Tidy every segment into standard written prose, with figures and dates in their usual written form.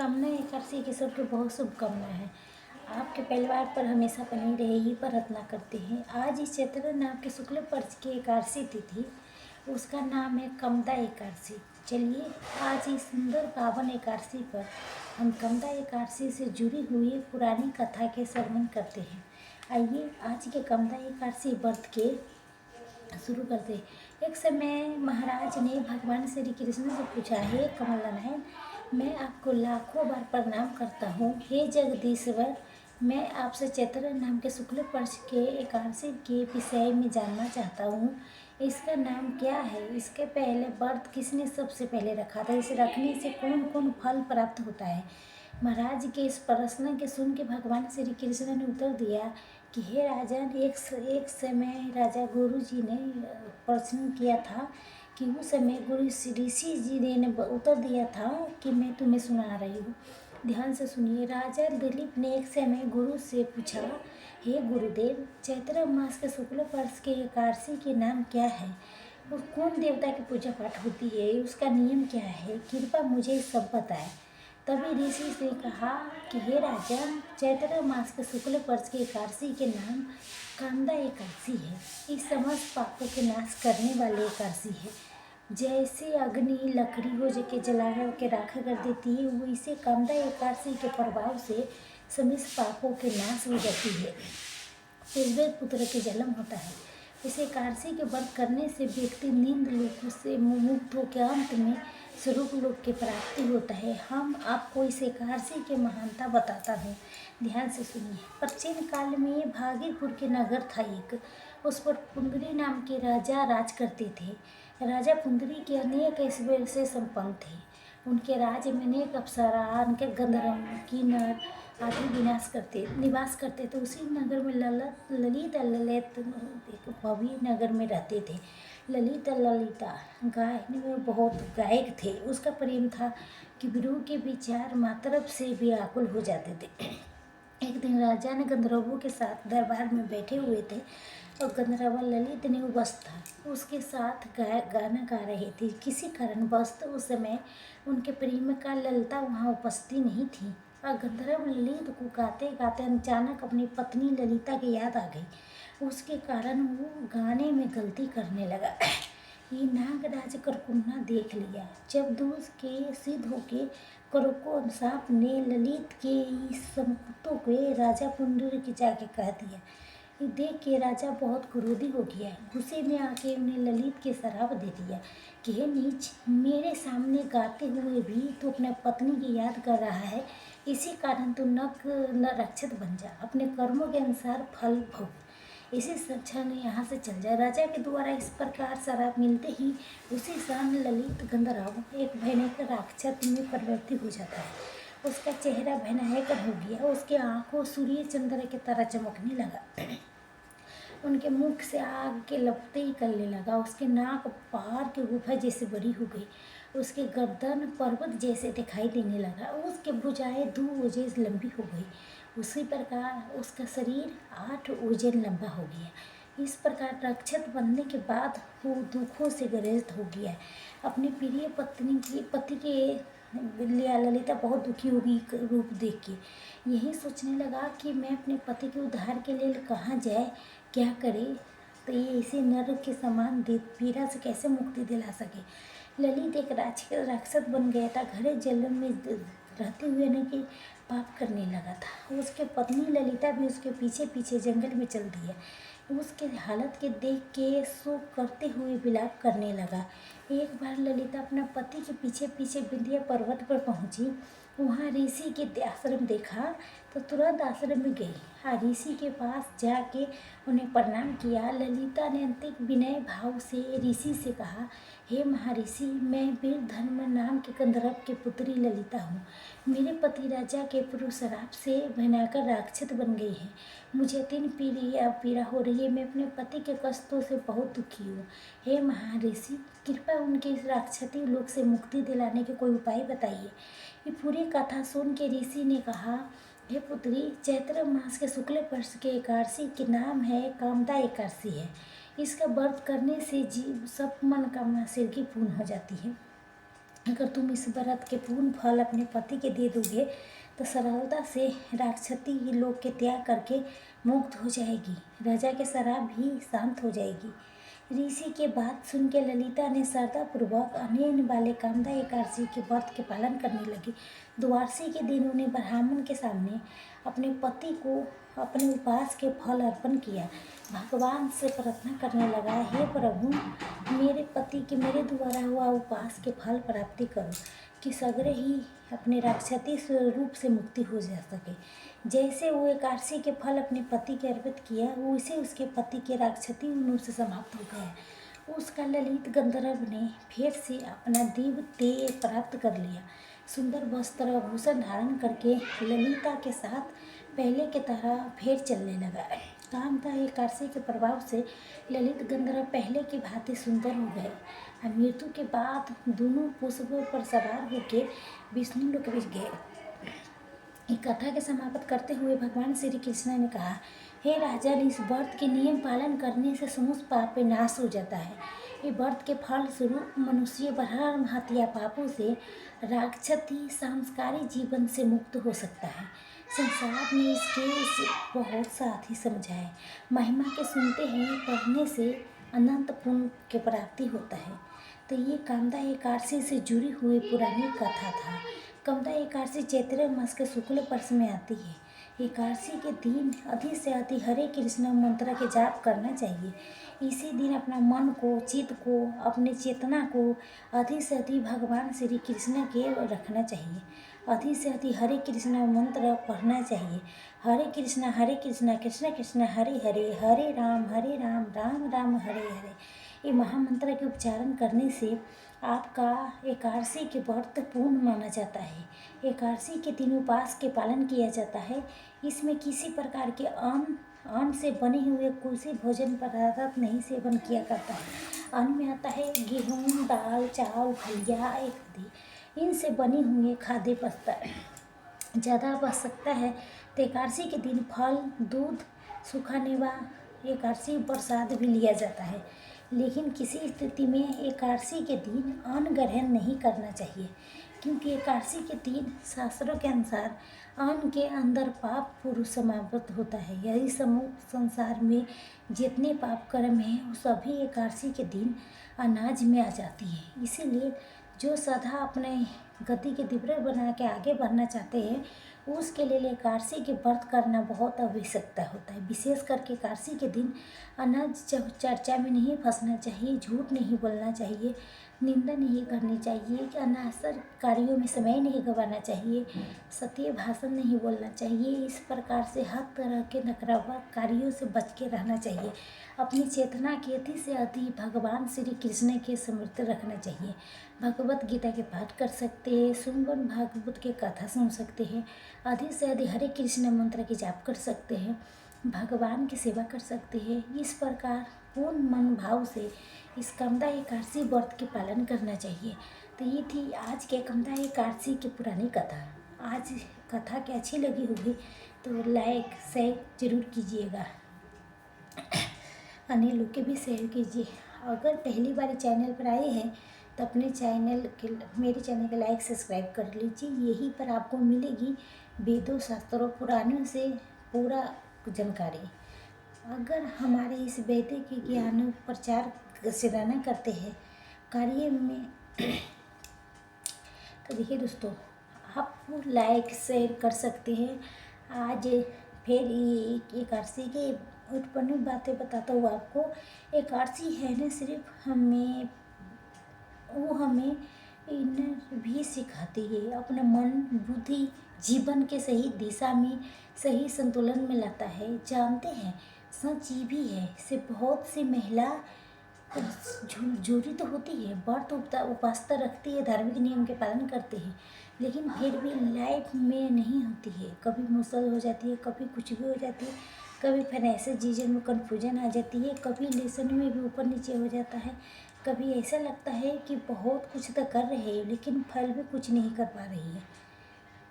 कामना एकादशी की सबको बहुत शुभकामनाएं हैं। आपके परिवार पर हमेशा बनी रहे ही प्रार्थना करते हैं। आज इस चैत्र नाम के शुक्ल पक्ष की एकादशी तिथि, उसका नाम है कमदा एकादशी। चलिए आज इस सुंदर पावन एकादशी पर हम कमदा एकादशी से जुड़ी हुई पुरानी कथा के श्रवण करते हैं। आइए आज के कमदा एकादशी व्रत के शुरू करते हैं। एक समय महाराज ने भगवान श्री कृष्ण से पूछा, हे कमल नयन, मैं आपको लाखों बार प्रणाम करता हूँ। हे जगदीश्वर, मैं आपसे चैत्र नाम के शुक्ल पक्ष के एकादशी के विषय में जानना चाहता हूँ। इसका नाम क्या है? इसके पहले व्रत किसने सबसे पहले रखा था? इसे रखने से कौन कौन फल प्राप्त होता है? महाराज के इस प्रश्न के सुन के भगवान श्री कृष्ण ने उत्तर दिया कि हे राजन, एक समय राजा गुरु जी ने प्रश्न किया था कि उस समय गुरु ऋषि जी ने उत्तर दिया था कि मैं तुम्हें सुना रही हूँ। ध्यान से सुनिए। राजा दिलीप ने एक समय गुरु से पूछा, हे गुरुदेव, चैत्र मास के शुक्ल पक्ष के एकादशी के नाम क्या है? और कौन देवता की पूजा पाठ होती है? उसका नियम क्या है? कृपा मुझे सब बताएं। तभी ऋषि ने कहा कि हे राजन, चैत्र मास के शुक्ल पक्ष की एकादशी के नाम कामदा एकादशी है। इस समस्त पापों के नाश करने वाली एकादशी है। जैसे अग्नि लकड़ी हो के जला के राख कर देती है, वो इसे कामदा एकादशी के प्रभाव से समस्त पापों के नाश हो जाती है। फिर पुत्र के जन्म होता है। इस एकादशी के व्रत करने से व्यक्ति नींद लोक से मुक्त होकर अंत में स्वरूप लोक की प्राप्ति होता है। हम आपको इस एकादशी की महानता बताता हूँ, ध्यान से सुनिए। प्राचीन काल में भागीरपुर के नगर था एक, उस पर पुंडरी नाम के राजा राज करते थे। राजा पुंडरी के अनेक ऐश्वर्य से संपन्न थे। उनके राज्य में अनेक अप्सरा, उनके गंधर्व, किन्नर आदि निवास करते थे। उसी नगर में ललित एक भव्य नगर में रहते थे। ललिता गायन में बहुत गायक थे। उसका प्रेम था कि विरह के विचार मातरफ से भी आकुल हो जाते थे। एक दिन राजा ने गंधर्वों के साथ दरबार में बैठे हुए थे और गंधर्व ललित ने उपस्थ था, उसके साथ गाना गा रहे थे। किसी कारणवश उस समय उनके प्रेमिका ललिता वहाँ उपस्थित नहीं थी और गंधर्व ललित को गाते गाते अचानक अपनी पत्नी ललिता की याद आ गई। उसके कारण वो गाने में गलती करने लगा। ये नागराज करकुन्ना देख लिया। जब दूर के सिद्ध होके करोको सांप ने ललित के इस संकुतों के राजा पुंडर की जाके कह दिया। ये देख के राजा बहुत क्रोधी हो गया। गुस्से में आके उन्हें ललित के शराब दे दिया कि हे नीच, मेरे सामने गाते हुए भी तू अपने पत्नी की याद कर रहा है। इसी कारण तू न रक्षित बन जा, अपने कर्मों के अनुसार फल भोग। इसी क्षण यहाँ से चल जाए। राजा के द्वारा इस प्रकार शराब मिलते ही उसी क्षण ललित गंधर्व एक भयानक राक्षस में परिवर्तित हो जाता है। उसका चेहरा भयानक हो गया, उसके आंखों सूर्य चंद्र की तरह चमकने लगा। उनके मुख से आग के लपटें निकलने लगा। उसके नाक पहाड़ की गुफा जैसे बड़ी हो गई। उसके गर्दन पर्वत जैसे दिखाई देने लगा। उसके भुजाएं 2 ओजन लंबी हो गई। उसी प्रकार उसका शरीर 8 ओजन लंबा हो गया। इस प्रकार रक्षित बनने के बाद वो दुखों से ग्रस्त हो गया। अपनी प्रिय पति के ललिता बहुत दुखी होगी रूप देख के। यही सोचने लगा कि मैं अपने पति के उद्धार के लिए कहाँ जाए, क्या करे, तो ये इसी नरक के समान पीड़ा से कैसे मुक्ति दिला सके। ललित एक राक्षस बन गया था। घरे जल में रहते हुए न कि पाप करने लगा था। उसके पत्नी ललिता भी उसके पीछे पीछे जंगल में चल दी है। उसके हालत के देख के शोक करते हुए विलाप करने लगा। एक बार ललिता अपना पति के पीछे पीछे विंध्य पर्वत पर पहुंची। वहाँ ऋषि के आश्रम देखा तो तुरंत आश्रम में गई। ऋषि के पास जाके उन्हें प्रणाम किया। ललिता ने अंतिम विनय भाव से ऋषि से कहा, हे महर्षि, मैं वीरधर्म नाम के गंधर्व की पुत्री ललिता हूँ। मेरे पति राजा के पुरुष श्राप से भयंकर राक्षस बन गई है। मुझे 3 पीड़ा हो रही है। मैं अपने पति के कष्टों से बहुत दुखी हूँ। हे महर्षि, कृपया उनके राक्षसी लोक से मुक्ति दिलाने के कोई उपाय बताइए। ये पूरी कथा सुन के ऋषि ने कहा, हे पुत्री, चैत्र मास के शुक्ल पक्ष के एकादशी के नाम है कामदा एकादशी है। इसका व्रत करने से जीव सब मनोकामना सिर की पूर्ण हो जाती है। अगर तुम इस व्रत के पूर्ण फल अपने पति के दे दोगे तो सरलता से राक्षसी लोग के त्याग करके मुक्त हो जाएगी। राजा के शराब भी शांत हो जाएगी। ऋषि के बात सुन के ललिता ने श्रद्धापूर्वक आने वाले कामदा एकादशी के व्रत के पालन करने लगी। द्वादशी के दिन उन्हें ब्राह्मण के सामने अपने पति को अपने उपवास के फल अर्पण किया। भगवान से प्रार्थना करने लगा, हे प्रभु, मेरे पति के मेरे द्वारा हुआ उपवास के फल प्राप्ति करो कि सगरे ही अपने राक्षसी स्वरूप से मुक्ति हो जा सके। जैसे वो एकादशी के फल अपने पति के अर्पित किया, वैसे उसके पति के राक्षसी रूप से समाप्त हो गया। उसका ललित गंधर्व ने फिर से अपना दिव्य तेज प्राप्त कर लिया। सुंदर वस्त्र आभूषण धारण करके ललिता के साथ पहले की तरह फिर चलने लगा। कामदा एकादशी के प्रभाव से ललित गंधर्व पहले की भांति सुंदर हो गए। मृत्यु के बाद दोनों पुष्पों पर सवार होकर विष्णु लोक में गए। कथा के समाप्त करते हुए भगवान श्री कृष्ण ने कहा, हे राजन, इस व्रत के नियम पालन करने से समस्त पाप नाश हो जाता है। ये व्रत के फल स्वरूप मनुष्य बरहर हत्या पापों से राक्षसी सांस्कारिक जीवन से मुक्त हो सकता है। संसार में इसके बहुत साथी समझाए। महिमा के सुनते हैं, पढ़ने से अनंत पुण्य की प्राप्ति होता है। तो ये कामदा एकादशी से जुड़ी हुई पुरानी कथा था। कामदा एकादशी चैत्र मास के शुक्ल पक्ष में आती है। एकादशी के दिन अधिक से अधिक हरे कृष्ण मंत्र के जाप करना चाहिए। इसी दिन अपना मन को, चित्त को, अपने चेतना को अधिक से अधिक भगवान श्री कृष्ण के रखना चाहिए। अधिक से अधिक हरे कृष्ण मंत्र पढ़ना चाहिए। हरे कृष्ण कृष्ण कृष्ण हरे हरे, हरे राम राम राम हरे हरे। ये महामंत्र के उच्चारण करने से आपका एकादशी के व्रत पूर्ण माना जाता है। एकादशी के दिन उपवास के पालन किया जाता है। इसमें किसी प्रकार के अन्न से बने हुए किसी भोजन पदार्थ नहीं सेवन किया करता है। अन्न में आता है गेहूँ, दाल, चावल, फलिया आदि। इनसे बने हुए खाद्य पदार्थ ज़्यादा बच सकता है तो एकादशी के दिन फल, दूध, सूखा मेवा, एकादशी प्रसाद भी लिया जाता है। लेकिन किसी स्थिति में एकादशी के दिन अन्न ग्रहण नहीं करना चाहिए, क्योंकि एकादशी के दिन शास्त्रों के अनुसार अन्न के अंदर पाप पुरुष समाप्त होता है। यही समूह संसार में जितने पाप कर्म हैं वो सभी एकादशी के दिन अनाज में आ जाती है। इसीलिए जो सदा अपने गति के तीव्र बना के आगे बढ़ना चाहते हैं, उसके लिए एकादशी के व्रत करना बहुत आवश्यकता होता है। विशेष करके एकादशी के दिन अनाज चर्चा में नहीं फंसना चाहिए, झूठ नहीं बोलना चाहिए, निंदा नहीं करनी चाहिए, कि अनावश्यक कार्यों में समय नहीं गंवाना चाहिए, सत्य भाषण नहीं बोलना चाहिए। इस प्रकार से हर तरह के नकारात्मक कार्यों से बच के रहना चाहिए। अपनी चेतना के अधिक से अधिक भगवान श्री कृष्ण के समृद्ध रखना चाहिए। भगवत गीता के पाठ कर सकते हैं, सुमन भागवत के कथा सुन सकते हैं, अधिक से अधिक हरे कृष्ण मंत्र की जाप कर सकते हैं, भगवान की सेवा कर सकते हैं। इस प्रकार पूर्ण मन भाव से इस कामदा एकादशी व्रत के पालन करना चाहिए। तो ये थी आज के कामदा एकादशी की पुरानी कथा। आज कथा की अच्छी लगी होगी तो लाइक शेयर जरूर कीजिएगा, अन्य लोग के भी शेयर कीजिए। अगर पहली बार चैनल पर आए हैं तो अपने मेरे चैनल के लाइक सब्सक्राइब कर लीजिए। यहीं पर आपको मिलेगी वेदों, शास्त्रों, पुराणों से पूरा जानकारी। अगर हमारे इस वैदिक ज्ञान प्रचार सराहना करते हैं कार्य में तो देखिए दोस्तों, आप लाइक शेयर कर सकते हैं। आज फिर एकादशी के उत्पन्न बातें बताता हूँ आपको। एकादशी है ना, सिर्फ हमें इन्हें भी सिखाती है, अपने मन, बुद्धि, जीवन के सही दिशा में, सही संतुलन में लाता है। जानते हैं, सच ये भी है, से बहुत सी महिला झूठी तो होती है, व्रत उपासना रखती है, धार्मिक नियम के पालन करते हैं, लेकिन फिर भी लाइफ में नहीं होती है। कभी मुश्किल हो जाती है, कभी कुछ भी हो जाती है, कभी फाइनेंशियल चीज़ों में कन्फ्यूजन आ जाती है, कभी लेसन में भी ऊपर नीचे हो जाता है, कभी ऐसा लगता है कि बहुत कुछ तो कर रहे हैं लेकिन फल भी कुछ नहीं कर पा रही है।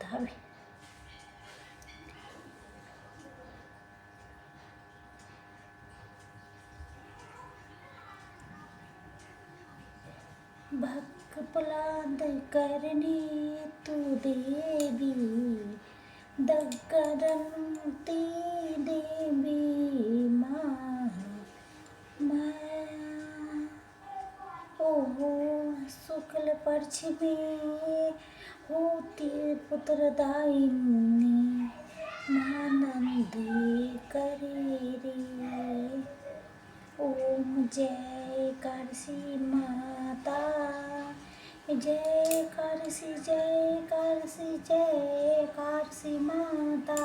तब भक्त पुलाद करने तू देवी, दग्गरंती देवी माँ माया। ओहो शुक्ल पक्ष में होती पुत्रदायिनी, मानंद करे रे। ओम जय काशी माता, जय काशी, जय काशी, जय काशी माता।